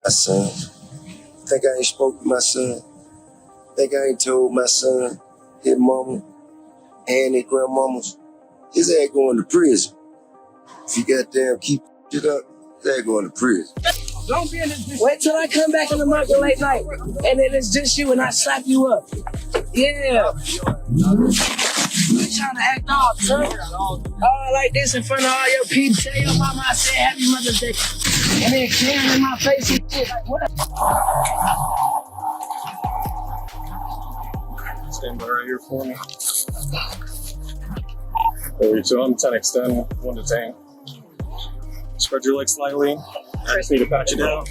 My son. Think I ain't spoke to my son. Think I ain't told my son, his mama, and his grandmamas. His ass going to prison. If you goddamn keep it up, his ass going to prison. Don't be in this. Wait till I come back in the market late night, and then it's just you and I slap you up. Yeah. You trying to act off, son? All like this in front of all your people. Tell your mama I said Happy Mother's Day. And then clearing in my face and shit. Like, what? Stand by right here for me. There we go. I'm 10 extend, 1 detain. Spread your legs slightly. I just need to pat you down.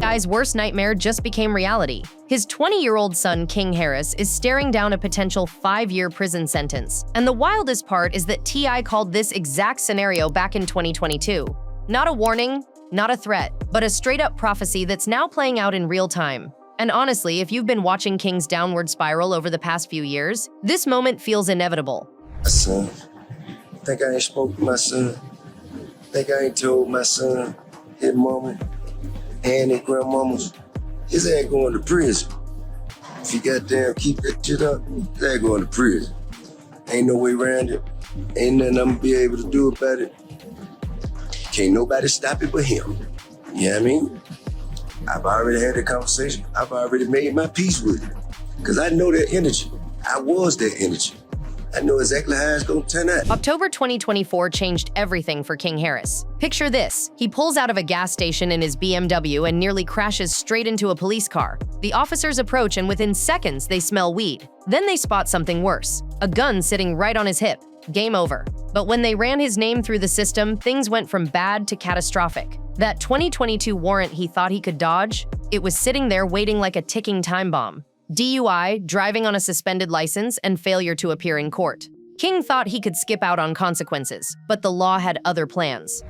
Guy's worst nightmare just became reality. His 20-year-old son, King Harris, is staring down a potential 5-year prison sentence. And the wildest part is that T.I. called this exact scenario back in 2022. Not a warning, not a threat, but a straight-up prophecy that's now playing out in real time. And honestly, if you've been watching King's downward spiral over the past few years, this moment feels inevitable. My son. Think I ain't spoke to my son. Think I ain't told my son, his mama, and his grandmamas. His ass going to prison. If you goddamn keep that shit up, his ass going to prison. Ain't no way around it. Ain't nothing I'm gonna be able to do about it. Can't nobody stop it but him. You know what I mean? I've already had the conversation. I've already made my peace with it. Because I know that energy. I was that energy. I know exactly how it's gonna turn out. October 2024 changed everything for King Harris. Picture this. He pulls out of a gas station in his BMW and nearly crashes straight into a police car. The officers approach and within seconds they smell weed. Then they spot something worse. A gun sitting right on his hip. Game over. But when they ran his name through the system, things went from bad to catastrophic. That 2022 warrant he thought he could dodge, it was sitting there waiting like a ticking time bomb. DUI, driving on a suspended license, and failure to appear in court. King thought he could skip out on consequences, but the law had other plans.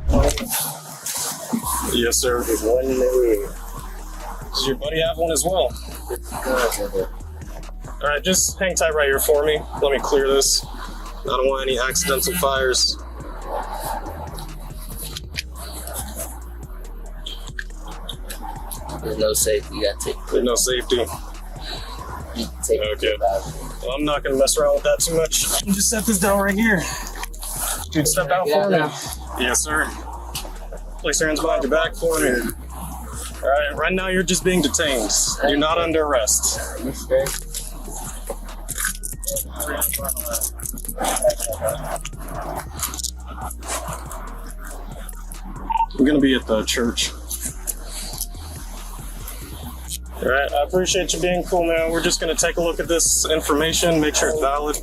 Yes, sir. There's one in the Does your buddy have one as well? All right, just hang tight right here for me. Let me clear this. I don't want any accidental fires. There's no safety. You gotta take it. There's no safety. Okay. Well, I'm not gonna mess around with that too much. Just set this down right here. Dude, step out for me. Yes, sir. Place your hands behind your back for me. All right, right now you're just being detained. You're not under arrest. We're gonna be at the church. All right, I appreciate you being cool, man. We're just gonna take a look at this information, make sure it's valid.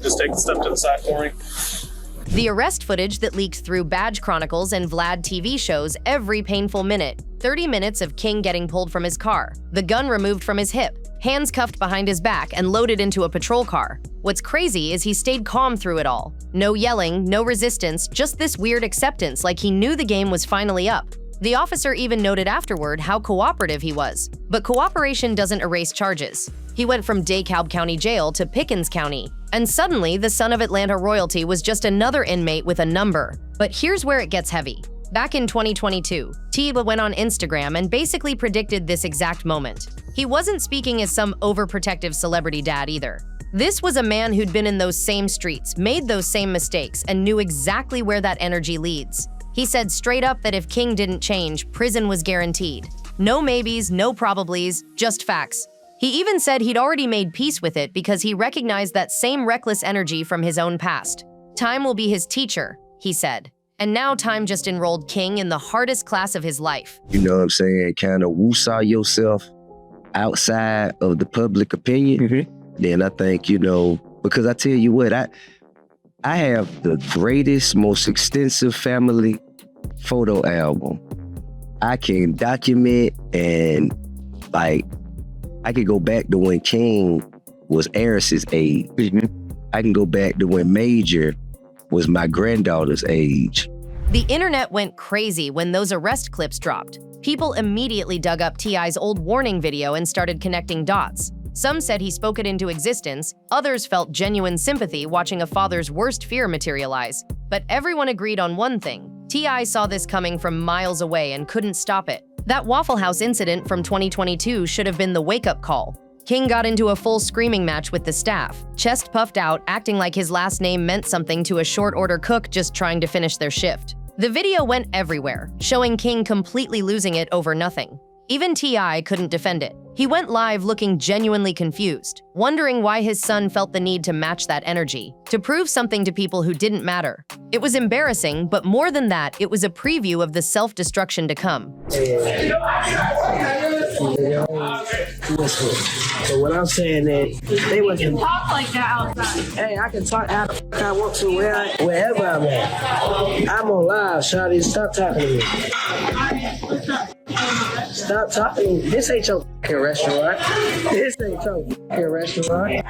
Just take a step to the side for me. The arrest footage that leaked through Badge Chronicles and Vlad TV shows every painful minute. 30 minutes of King getting pulled from his car, the gun removed from his hip, hands cuffed behind his back and loaded into a patrol car. What's crazy is he stayed calm through it all. No yelling, no resistance, just this weird acceptance like he knew the game was finally up. The officer even noted afterward how cooperative he was. But cooperation doesn't erase charges. He went from DeKalb County Jail to Pickens County. And suddenly, the son of Atlanta royalty was just another inmate with a number. But here's where it gets heavy. Back in 2022, Tiba went on Instagram and basically predicted this exact moment. He wasn't speaking as some overprotective celebrity dad either. This was a man who'd been in those same streets, made those same mistakes, and knew exactly where that energy leads. He said straight up that if King didn't change, prison was guaranteed. No maybes, no probablys, just facts. He even said he'd already made peace with it because he recognized that same reckless energy from his own past. Time will be his teacher, he said. And now time just enrolled King in the hardest class of his life. You know what I'm saying? Kind of woo-saw yourself outside of the public opinion. Then I think, you know, because I tell you what, I have the greatest, most extensive family photo album. I can document and like, I could go back to when King was Eris's age. I can go back to when Major was my granddaughter's age. The internet went crazy when those arrest clips dropped. People immediately dug up T.I.'s old warning video and started connecting dots. Some said he spoke it into existence, others felt genuine sympathy watching a father's worst fear materialize. But everyone agreed on one thing. T.I. saw this coming from miles away and couldn't stop it. That Waffle House incident from 2022 should have been the wake-up call. King got into a full screaming match with the staff, chest puffed out, acting like his last name meant something to a short-order cook just trying to finish their shift. The video went everywhere, showing King completely losing it over nothing. Even T.I. couldn't defend it. He went live looking genuinely confused, wondering why his son felt the need to match that energy, to prove something to people who didn't matter. It was embarrassing, but more than that, it was a preview of the self-destruction to come. So what I'm saying is, they wasn't talk like that outside. Hey, I can talk how the fuck I want to wherever I'm at. I'm on live, shawty. Stop talking to me. Stop talking to me. This ain't your fucking restaurant. This ain't your fucking restaurant.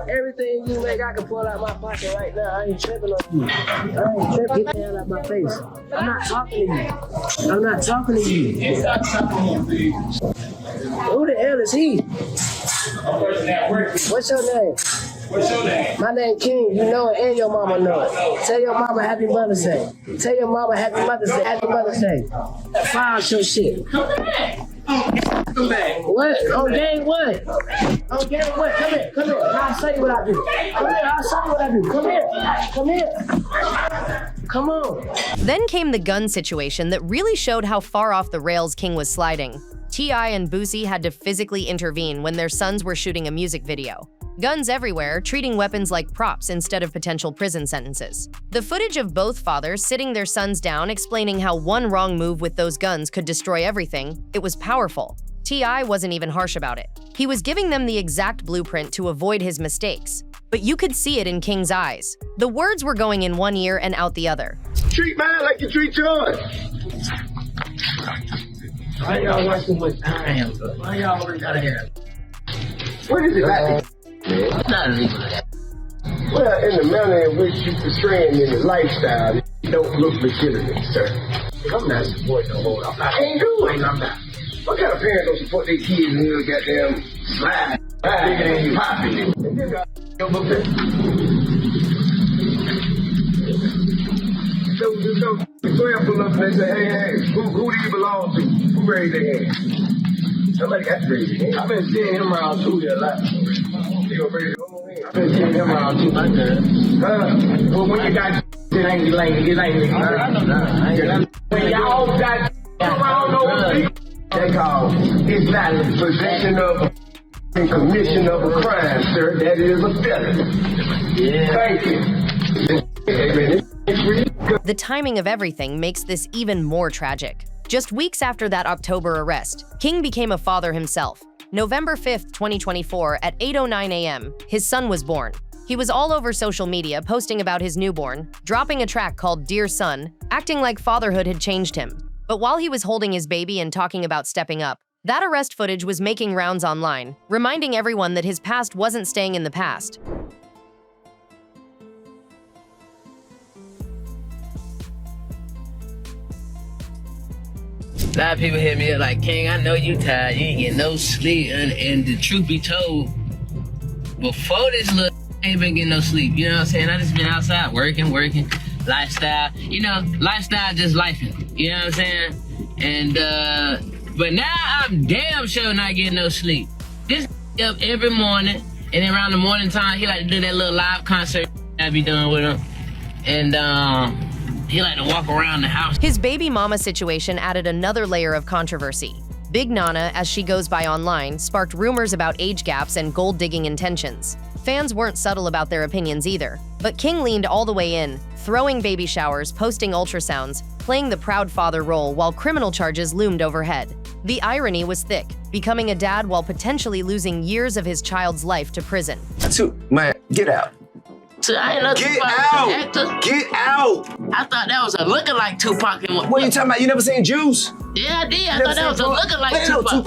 Everything you make, I can pull out my pocket right now. I ain't tripping on you. I ain't tripping. Get the hell out of my face. I'm not talking to you. I'm not talking to you. Who the hell is he? What's your name? What's your name? My name King. You know it and your mama know it. Tell your mama Happy Mother's Day. Tell your mama Happy Mother's Day. Happy Mother's Day. File your shit. Come back. What? On game what? On game what? Come here. Come here. I'll show you what I do. Come here. I'll show you what I do. Come here. Come here. Come on. Then came the gun situation that really showed how far off the rails King was sliding. T.I. and Boosie had to physically intervene when their sons were shooting a music video. Guns everywhere, treating weapons like props instead of potential prison sentences. The footage of both fathers sitting their sons down explaining how one wrong move with those guns could destroy everything, it was powerful. T.I. wasn't even harsh about it. He was giving them the exact blueprint to avoid his mistakes. But you could see it in King's eyes. The words were going in one ear and out the other. Treat mine like you treat yours. Why y'all watching with time? Why y'all work out of here? What is it like? It's not illegal. Well, in the manner in which you portraying in the lifestyle, you don't look legitimate, sir. I'm not supporting no hold up. I ain't doing. I'm not. What kind of parents don't support their kids in here goddamn slide? Bigger than you popping. And then got your book there. So square pull up and they say, hey, who do you belong to? Who raised their hand? Somebody got to raise their hand. I've been seeing him around too here a lot. I've been seeing him around too much. But when you got it ain't like when y'all got around those people, they call it's not in possession of and commission of a crime, sir. That is a felony. Yeah. Thank you. The timing of everything makes this even more tragic. Just weeks after that October arrest, King became a father himself. November 5th, 2024, at 8:09 a.m., his son was born. He was all over social media posting about his newborn, dropping a track called Dear Son, acting like fatherhood had changed him. But while he was holding his baby and talking about stepping up, that arrest footage was making rounds online, reminding everyone that his past wasn't staying in the past. A lot of people hit me up like, King, I know you tired, you ain't getting no sleep, and the truth be told, before this look, I ain't been getting no sleep, you know what I'm saying? I just been outside working, lifestyle, lifestyle just lifing, you know what I'm saying? And, but now I'm damn sure not getting no sleep. This up every morning, and then around the morning time, he like to do that little live concert I be doing with him, and, he like to walk around the house. His baby mama situation added another layer of controversy. Big Nana, as she goes by online, sparked rumors about age gaps and gold-digging intentions. Fans weren't subtle about their opinions either, but King leaned all the way in, throwing baby showers, posting ultrasounds, playing the proud father role while criminal charges loomed overhead. The irony was thick, becoming a dad while potentially losing years of his child's life to prison. Man, get out. So I ain't no Get Tupac out! actor. Get out! I thought that was a looking-like Tupac. What are you talking about? You never seen Juice? Yeah, I did. I thought that was a looking-like Tupac.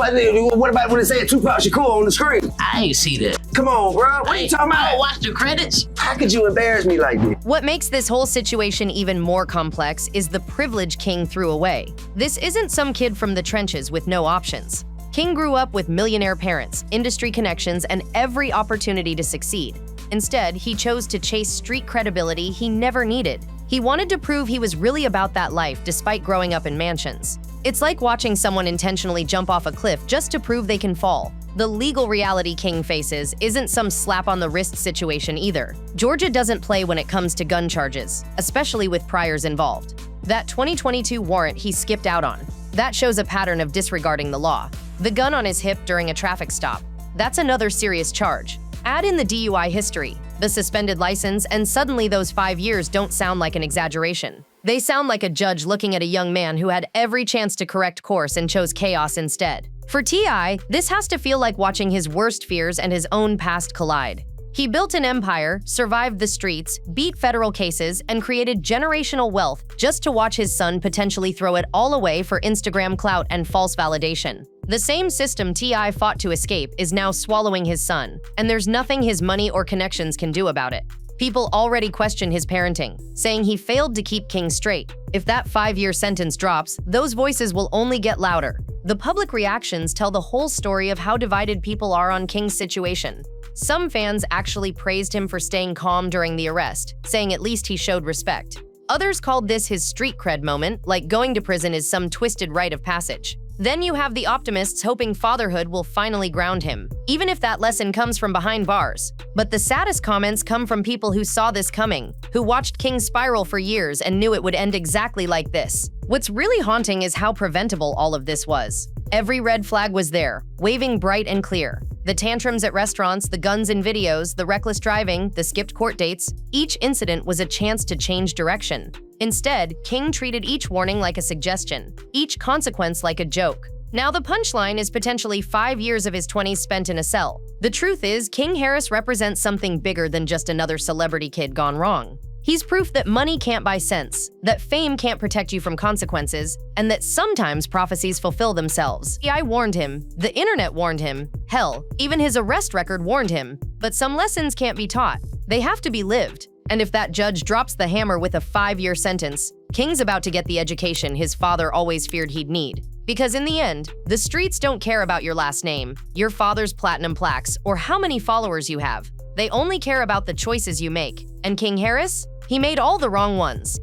What about when they say Tupac Shakur on the screen? I ain't see that. Come on, bro. What are you talking I about? watched the credits. How could you embarrass me like this? What makes this whole situation even more complex is the privilege King threw away. This isn't some kid from the trenches with no options. King grew up with millionaire parents, industry connections, and every opportunity to succeed. Instead, he chose to chase street credibility he never needed. He wanted to prove he was really about that life despite growing up in mansions. It's like watching someone intentionally jump off a cliff just to prove they can fall. The legal reality King faces isn't some slap-on-the-wrist situation either. Georgia doesn't play when it comes to gun charges, especially with priors involved. That 2022 warrant he skipped out on. That shows a pattern of disregarding the law. The gun on his hip during a traffic stop. That's another serious charge. Add in the DUI history, the suspended license, and suddenly those 5 years don't sound like an exaggeration. They sound like a judge looking at a young man who had every chance to correct course and chose chaos instead. For T.I., this has to feel like watching his worst fears and his own past collide. He built an empire, survived the streets, beat federal cases, and created generational wealth just to watch his son potentially throw it all away for Instagram clout and false validation. The same system T.I. fought to escape is now swallowing his son, and there's nothing his money or connections can do about it. People already question his parenting, saying he failed to keep King straight. If that 5-year sentence drops, those voices will only get louder. The public reactions tell the whole story of how divided people are on King's situation. Some fans actually praised him for staying calm during the arrest, saying at least he showed respect. Others called this his street cred moment, like going to prison is some twisted rite of passage. Then you have the optimists hoping fatherhood will finally ground him, even if that lesson comes from behind bars. But the saddest comments come from people who saw this coming, who watched King spiral for years and knew it would end exactly like this. What's really haunting is how preventable all of this was. Every red flag was there, waving bright and clear. The tantrums at restaurants, the guns in videos, the reckless driving, the skipped court dates, each incident was a chance to change direction. Instead, King treated each warning like a suggestion, each consequence like a joke. Now the punchline is potentially 5 years of his 20s spent in a cell. The truth is, King Harris represents something bigger than just another celebrity kid gone wrong. He's proof that money can't buy sense, that fame can't protect you from consequences, and that sometimes prophecies fulfill themselves. I warned him, the internet warned him, hell, even his arrest record warned him. But some lessons can't be taught. They have to be lived. And if that judge drops the hammer with a 5-year sentence, King's about to get the education his father always feared he'd need. Because in the end, the streets don't care about your last name, your father's platinum plaques, or how many followers you have. They only care about the choices you make. And King Harris? He made all the wrong ones.